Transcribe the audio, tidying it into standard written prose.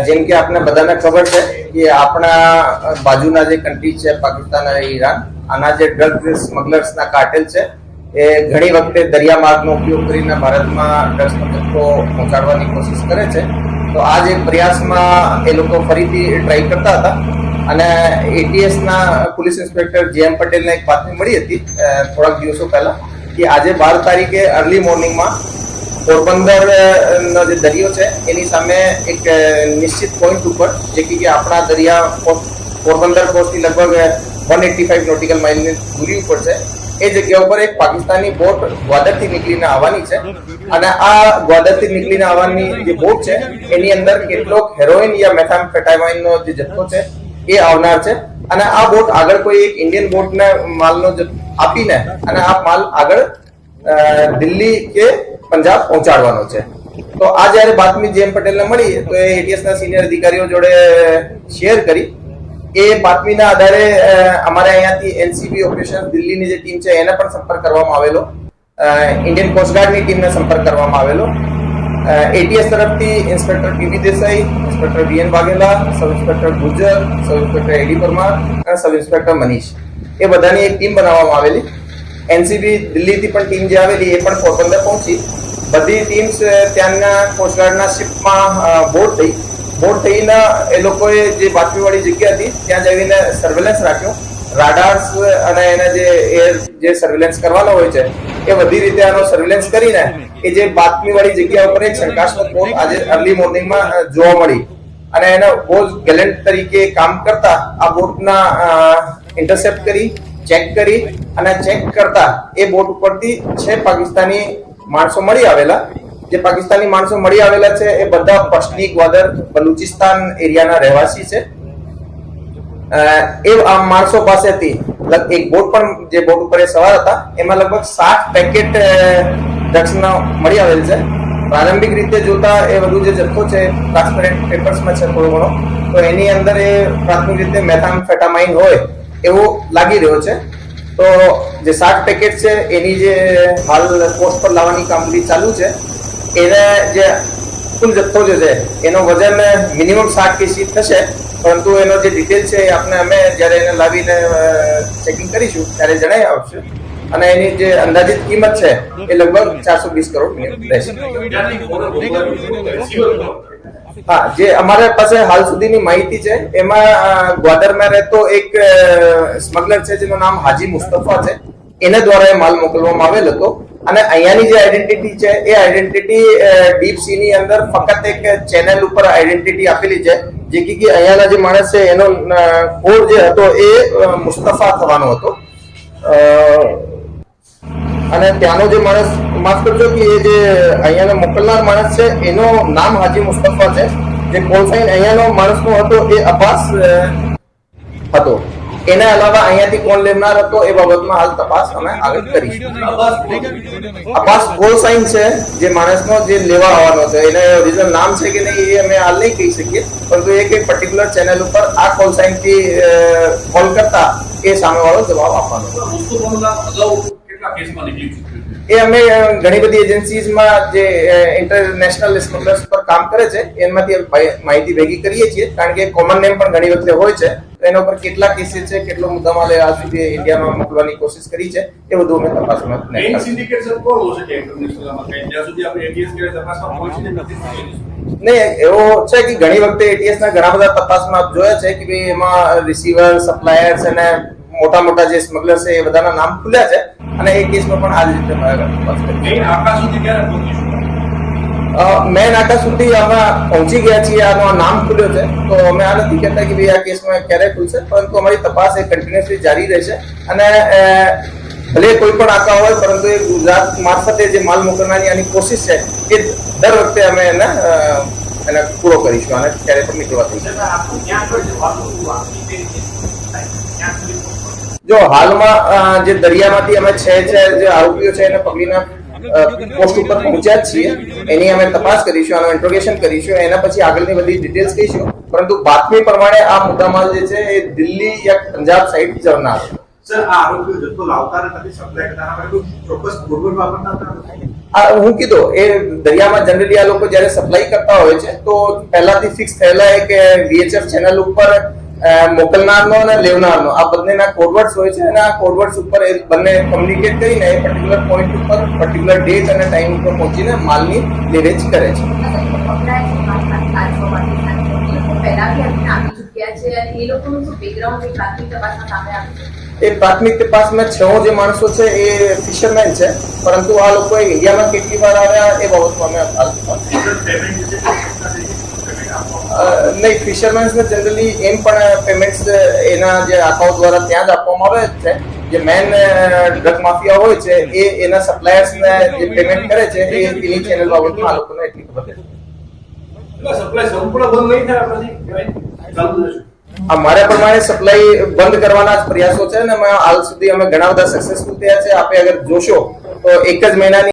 જેમ કે આપને બધાને ખબર છે કે આપણા બાજુના જે કન્ટ્રી છે પાકિસ્તાન અને ઈરાન, આના જે ડ્રગ સ્મગલર્સના કાર્ટેલ છે એ ઘણી વખતે દરિયા માર્ગનો ઉપયોગ કરીને ભારતમાં ડ્રગ્સનો જથ્થો પહોંચાડવાની કોશિશ કરે છે. તો આ જે પ્રયાસમાં એ લોકો ફરીથી ટ્રાય કરતા હતા અને એટીએસના પોલીસ ઇન્સ્પેક્ટર જેએમ પટેલને એક બાતમી મળી હતી થોડાક દિવસો પહેલા કે આજે 12 તારીખે અર્લી મોર્નિંગમાં પોરબંદર નો જે દરિયો છે એની સામે એક નિશ્ચિત પોઈન્ટ ઉપર, જે કે આપણા દરિયા પોરબંદર કોસ્ટથી લગભગ 185 નોટિકલ માઇલની દૂરી ઉપર છે, એ જગ્યા ઉપર એક પાકિસ્તાની બોટ ગ્વાદરથી નીકળીને આવવાની છે અને આ ગ્વાદરથી નીકળીને આવવાની જે બોટ છે એની અંદર કેટલોક હેરોઇન યા મેથામ્ફેટામાઇનનો જે જથ્થો છે એ આવનાર છે અને આ બોટ આગળ કોઈ એક ઇન્ડિયન બોટને માલનો આપીને અને આ માલ આગળ દિલ્હી કે પંજાબ પહોંચાડવાનો છે. તો આ જયારે બાતમી જેએમ પટેલને મળી તો એ એટીએસના સિનિયર અધિકારીઓ જોડે શેર કરી. એ બાતમીના આધારે અમારે અહીંયાથી એનસીબી ઓપરેશન દિલ્હીની જે ટીમ છે એને પણ સંપર્ક કરવામાં આવેલો, ઇન્ડિયન કોસ્ટગાર્ડની ટીમને સંપર્ક કરવામાં આવેલો. એટીએસ તરફથી inspector PV Desai, inspector VN Vaghela, sub inspector Gujar, sub inspector AD Parmar અને સબ ઇન્સ્પેક્ટર મનીષ, એ બધાની એક ટીમ બનાવવામાં આવેલી. એનસીબી દિલ્હીથી પણ ટીમ જે આવેલી એ પણ પોરબંદર પહોંચી. બધી ટીમ્સ ત્યાંના કોસ્ટગાર્ડના શિપમાં બોટ થઈને એ લોકોએ જે બાતમીવાળી જગ્યા હતી ત્યાં જઈને સર્વેલન્સ રાખ્યો. રાડાર્સ અને એના જે સર્વેલન્સ કરવાનો હોય છે એ બધી રીતે આનો સર્વેલન્સ કરીને એ જે બાતમીવાળી જગ્યા ઉપર એક શંકાસ્પદ બોટ આજે અર્લી મોર્નિંગમાં જોવા મળી અને એના બહુ ગેલેન્ટ તરીકે કામ કરતા આ બોટના ઇન્ટરસેપ્ટ કરી, ચેક કરી અને ચેક કરતા એ બોટ ઉપરથી 6 પાકિસ્તાની માણસો મળી આવેલા. જે પાકિસ્તાની માણસો મળી આવેલા છે એ બધા પશ્ચિમી ગ્વાદર બલુચિસ્તાન એરિયાના રહેવાસી છે. એ આ માણસો પાસેથી એક બોટ પણ જે બોટ ઉપર સવાર હતા એમાં લગભગ 60 પેકેટ ડ્રગ્સના મળી આવેલ છે. પ્રારંભિક રીતે જોતા એ બધું જે જથ્થો છે ટ્રાન્સપેરન્ટ પેપર્સમાં છે થોડો ઘણો, તો એની અંદર એ પ્રાથમિક રીતે મેથામ્ફેટામાઇન હોય એવું લાગી રહ્યો છે. તો જે 60 પેકેટ છે એની જે હાલ પોસ્ટ પર લાવવાની કામગીરી ચાલુ છે. એને જે કુલ જથ્થો જે છે એનો વજન મિનિમમ 60 kg થશે, પરંતુ એનો જે ડિટેલ છે એ આપણે અમે જ્યારે એને લાવીને ચેકિંગ કરીશું ત્યારે જણાવી આવશે અને એની જે અંદાજિત કિંમત છે એ લગભગ 420 કરોડ રહેશે. હા, જે અમારા પાસે હાલ સુધીની માહિતી છે એમાં ગ્વાદરમાં રહેતો એક સ્મગલર છે જેનું નામ હાજી મુસ્તફા છે, એને દ્વારા એ માલ મોકલવામાં આવેલ હતો અને અહીંયાની જે આઈડેન્ટિટી છે એ આઈડેન્ટિટી ડીપ સી ની અંદર ફક્ત એક ચેનલ ઉપર આઈડેન્ટિટી આપેલી છે, જે કે અહીંયાના જે માણસ છે એનો કોડ જે હતો એ મુસ્તફા થવાનો હતો અને ત્યાંનો જે માણસ, માફ કરજો કે એ જે અહીંયાનો મોકલનાર માણસ છે એનું નામ હાજી મુસ્તફા છે. જે કોલ સાઇન અહીંયાનો માણસનો હતો એ અબ્બાસ હતો. એના અલાવા અહીંયાથી કોણ લેનાર હતો એ બાબતમાં હાલ તપાસ અમે આગળ કરીશું. અબ્બાસ કોલ સાઇન છે જે માણસનો જે લેવા આવવાનો છે, એને ઓરિજિનલ નામ છે કે નહીં એ અમે હાલ નહીં કહી શકીએ, પરંતુ એક પર્ટિક્યુલર ચેનલ ઉપર આ કોલ સાઇન થી કોલ કરતા એ સામેવાળો જવાબ આપવાનો. એ અમે ઘણી બધી એજન્સીઝમાં જે ઇન્ટરનેશનલ સ્મગલર્સ પર કામ કરે છે એમાંથી માહિતી ભેગી કરીએ છીએ, કારણ કે કોમન નેમ પણ ઘણી વખતે હોય છે. તો એના ઉપર કેટલા કેસીસ છે, કેટલો મુદ્દામાલ આ સુધી ઇન્ડિયામાં મોકલવાની કોશિશ કરી છે એ બધું અમે તપાસમાં. નહીં, એવો છે કે ઘણી વખતે એટીએસ ના ઘણા બધા તપાસમાં જોયા છે કે ભાઈ એમાં રિસીવર, સપ્લાયર્સ અને મોટા મોટા જે સ્મગલર્સ છે એ બધાના નામ ખુલ્યા છે અને એ કેસમાં પણ આ જ રીતે મેન નાકા સુધી આમાં પહોંચી ગયા છીએ. આનો નામ ખુલ્યો છે તો અમે આ નથી કહેતા કે ભાઈ આ કેસમાં ક્યારે ખુલશે, પરંતુ અમારી તપાસ એ કન્ટિન્યુઅસલી જારી રહેશે અને ભલે કોઈ પણ આકા હોય પરંતુ એ ગુજરાત મારફતે જે માલ મોકલવાની આની કોશિશ છે એ દર વખતે અમે એને પૂરો કરીશું અને ક્યારે પણ નીકળવા દઈશું. જો હાલમાં જે દરિયામાંથી અમે 6 જે આરોપીઓ છે એને પકડીને પોસ્ટ ઉપર પહોંચ્યા છીએ, એની અમે તપાસ કરીશું, આનું ઇન્ટ્રોગેશન કરીશું, એના પછી આગળની બધી ડિટેલ્સ કહીશું. પરંતુ બાતમી પ્રમાણે આ મુદ્દામાલ જે છે એ દિલ્હી યા પંજાબ સાઈડ જનાર. સર આ આરોપીઓ જથ્થો લાવતા નથી, સપ્લાય કરતા નથી, કોઈ ચોક્કસ કોડ વાપરતા હતા? હું કીધું એ દરિયામાં જનરલી આ લોકો જયારે સપ્લાય કરતા હોય છે તો પહેલાથી ફિક્સ થયેલા છે કે VHF ચેનલ ઉપર મોકલનારનો અને લેવનારનો આ બંનેના કોડવર્ડ્સ હોય છે અને આ કોડવર્ડ્સ ઉપર એ બંને કમ્યુનિકેટ કરીને એ પર્ટિક્યુલર પોઈન્ટ ઉપર પર્ટિક્યુલર ડેટ અને ટાઈમ ઉપર પહોંચીને માલની લેવેચ કરે છે. એ પ્રાથમિક તપાસમાં 6 જે માણસો છે એ ફિશરમેન છે, પરંતુ આ લોકો ઇન્ડિયામાં કેટલી વાર આવ્યા એ બાબતમાં અમે હાલ નહીં. ફિશરમેન્સને જનરલી એમ પણ પેમેન્ટ્સ એના જે અકાઉન્ટ દ્વારા ત્યાં જ આપવામાં આવે છે. જે મેન ડ્રગ માફિયા હોય છે એ એના સપ્લાયર્સને જે પેમેન્ટ કરે છે એ એની ચેનલ બાબતમાં આ લોકોને એટલી ખબર નથી. સપ્લાય સંપૂર્ણ બંધ નહીં થાય આપણાથી ચાલુ રહેશે. અમારા પ્રમાણે સપ્લાય બંધ કરવાના જ પ્રયાસો છે અને હાલ સુધી અમે ઘણા બધા સક્સેસફુલ થયા છે. આપણે અગર જોશો તો એક જ મહિનાની